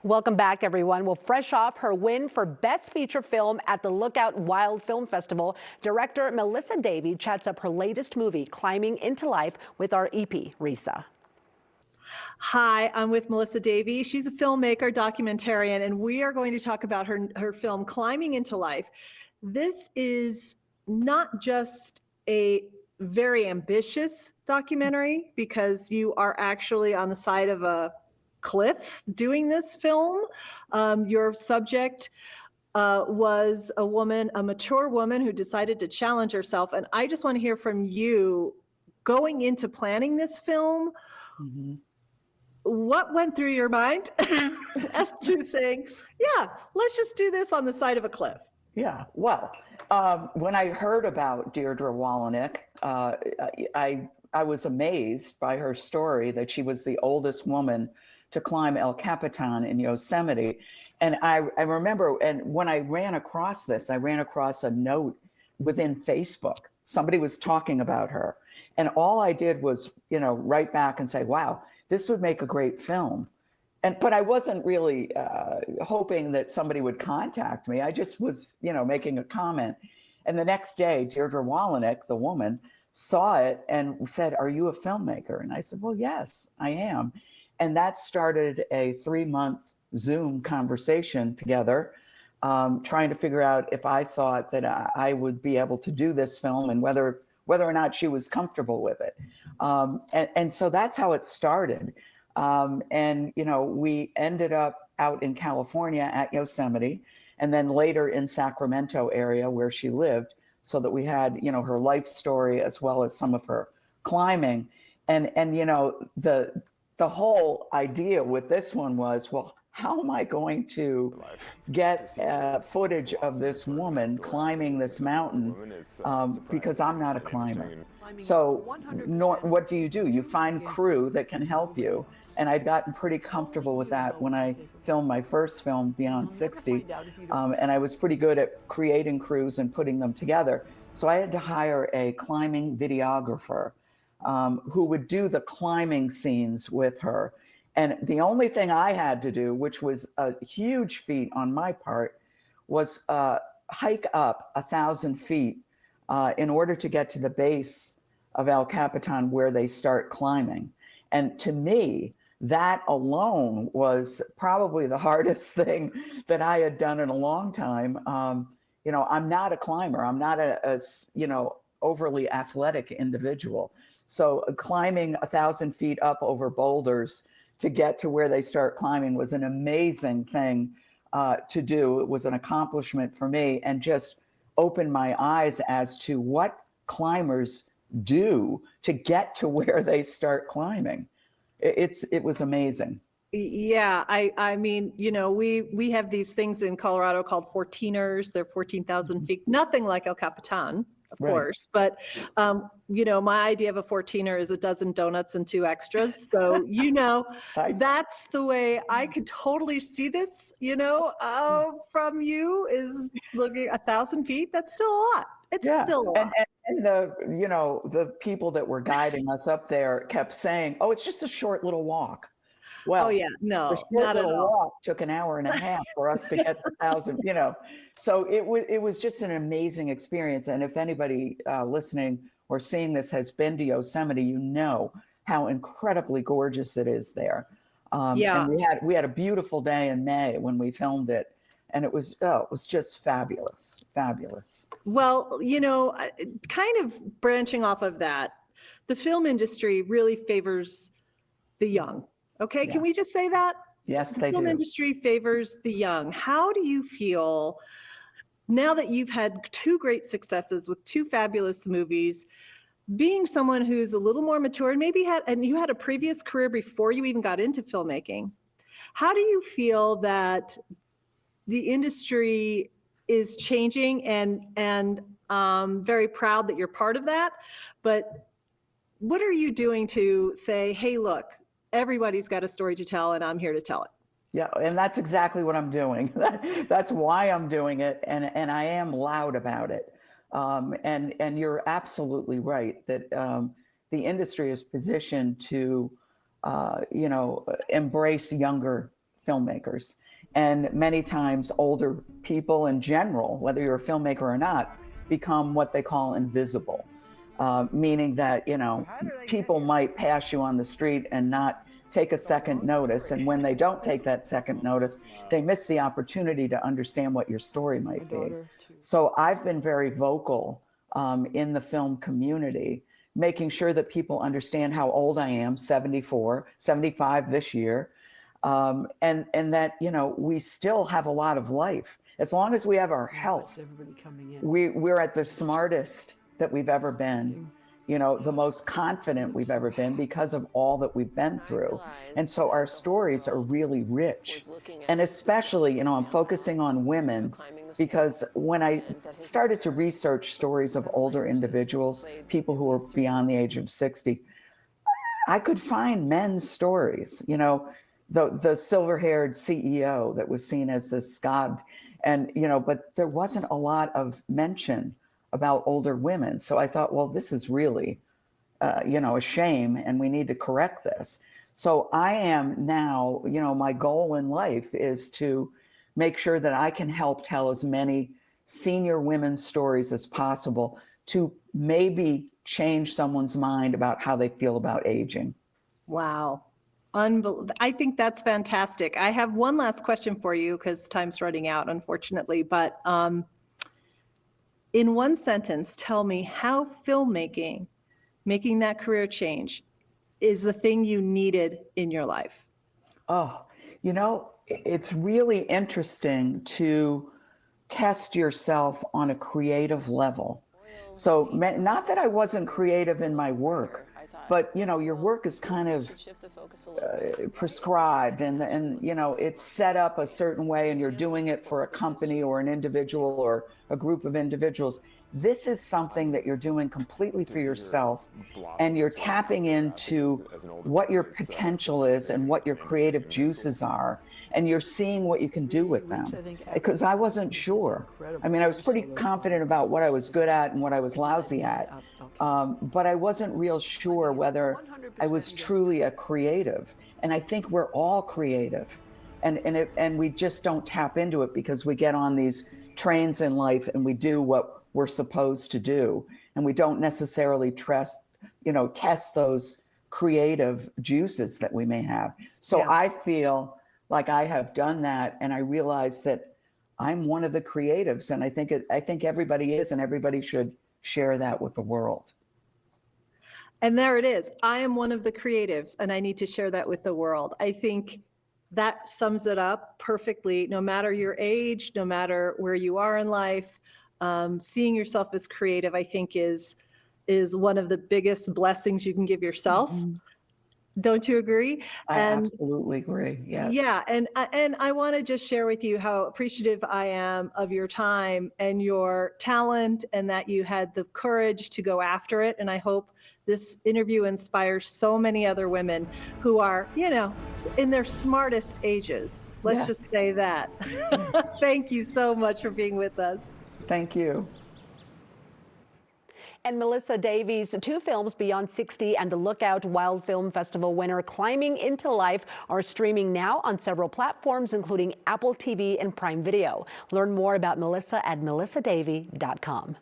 Welcome back, everyone. Well, fresh off her win for Best Feature Film at the Lookout Wild Film Festival, director Melissa Davey chats up her latest movie, Climbing into Life, with our EP, Risa. Hi, I'm with Melissa Davey. She's a filmmaker, documentarian, and we are going to talk about her film, Climbing into Life. This is not just a very ambitious documentary because you are actually on the side of a cliff doing this film. Your subject was a mature woman who decided to challenge herself. And I just want to hear from you, going into planning this film, what went through your mind as to saying, yeah, let's just do this on the side of a cliff? Yeah, well, when I heard about Deirdre Wallenick, I was amazed by her story that she was the oldest woman to climb El Capitan in Yosemite. And I remember, and when I ran across this, I ran across a note within Facebook. Somebody was talking about her. And all I did was, write back and say, wow, this would make a great film. But I wasn't really hoping that somebody would contact me. I just was, making a comment. And the next day, Deirdre Wallenick, the woman, saw it and said, "Are you a filmmaker?" And I said, "Well, yes, I am." And that started a 3-month Zoom conversation together, trying to figure out if I thought that I would be able to do this film and whether or not she was comfortable with it. And so that's how it started. And we ended up out in California at Yosemite, and then later in Sacramento area where she lived, so that we had, her life story as well as some of her climbing. And the whole idea with this one was, well, how am I going to get footage of this woman climbing this mountain because I'm not a climber. So what do? You find crew that can help you. And I'd gotten pretty comfortable with that when I filmed my first film, Beyond 60. And I was pretty good at creating crews and putting them together. So I had to hire a climbing videographer who would do the climbing scenes with her. And the only thing I had to do, which was a huge feat on my part, was hike up 1,000 feet in order to get to the base of El Capitan where they start climbing. And to me, that alone was probably the hardest thing that I had done in a long time. I'm not a climber. I'm not a overly athletic individual. So climbing 1,000 feet up over boulders to get to where they start climbing was an amazing thing to do. It was an accomplishment for me and just opened my eyes as to what climbers do to get to where they start climbing. It was amazing. Yeah, I mean, we have these things in Colorado called 14ers. They're 14,000 feet, nothing like El Capitan, of course, but my idea of a 14er is a dozen donuts and 2 extras. So, that's the way I could totally see this, from you, is looking 1,000 feet. That's still a lot. It's still a lot. And the people that were guiding us up there kept saying, "Oh, it's just a short little walk." Well, oh yeah, no, the short not little at all. walk took an hour and a half for us to get to 1,000. So it was just an amazing experience. And if anybody listening or seeing this has been to Yosemite, you know how incredibly gorgeous it is there. Yeah. And we had a beautiful day in May when we filmed it. And it was just fabulous, fabulous. Well, kind of branching off of that, the film industry really favors the young. Okay, yeah. Can we just say that? Yes, they do. The film industry favors the young. How do you feel now that you've had 2 great successes with 2 fabulous movies, being someone who's a little more mature and maybe you had a previous career before you even got into filmmaking? How do you feel that the industry is changing, and very proud that you're part of that? But what are you doing to say, hey, look, everybody's got a story to tell and I'm here to tell it? Yeah, and that's exactly what I'm doing. That's why I'm doing it, and I am loud about it. And you're absolutely right that the industry is positioned to, embrace younger filmmakers. And many times older people in general, whether you're a filmmaker or not, become what they call invisible, meaning that, people might pass you on the street and not take a second notice. And when they don't take that second notice, they miss the opportunity to understand what your story might be. So I've been very vocal in the film community, making sure that people understand how old I am, 74, 75 this year, and that, we still have a lot of life. As long as we have our health, we're at the smartest that we've ever been, the most confident we've ever been because of all that we've been through. And so our stories are really rich. And especially, I'm focusing on women because when I started to research stories of older individuals, people who are beyond the age of 60, I could find men's stories, the silver-haired CEO that was seen as this god. And, but there wasn't a lot of mention about older women. So I thought, well, this is really, a shame, and we need to correct this. So I am now, my goal in life is to make sure that I can help tell as many senior women's stories as possible to maybe change someone's mind about how they feel about aging. Wow. I think that's fantastic. I have one last question for you because time's running out, unfortunately. But in one sentence, tell me how filmmaking, making that career change, is the thing you needed in your life. Oh, it's really interesting to test yourself on a creative level. So not that I wasn't creative in my work, but your work is kind of prescribed and it's set up a certain way, and you're doing it for a company or an individual or a group of individuals. This is something that you're doing completely for yourself, and you're tapping into what your potential is and what your creative juices are, and you're seeing what you can do with them. Because I wasn't sure. I mean, I was pretty confident about what I was good at and what I was lousy at, but I wasn't real sure whether I was truly a creative. And I think we're all creative, and we just don't tap into it because we get on these trains in life and we do what we're supposed to do, and we don't necessarily test those creative juices that we may have. So yeah. I feel like I have done that, and I realize that I'm one of the creatives, and I think everybody is, and everybody should share that with the world. And there it is. I am one of the creatives, and I need to share that with the world. I think that sums it up perfectly. No matter your age, no matter where you are in life, seeing yourself as creative, I think is one of the biggest blessings you can give yourself. Mm-hmm. Don't you agree? I absolutely agree. Yes. Yeah, and I want to just share with you how appreciative I am of your time and your talent, and that you had the courage to go after it. And I hope this interview inspires so many other women who are, in their smartest ages. Let's just say that. Thank you so much for being with us. Thank you. And Melissa Davey's two films, Beyond 60 and the Lookout Wild Film Festival winner Climbing into Life, are streaming now on several platforms, including Apple TV and Prime Video. Learn more about Melissa at melissadavey.com.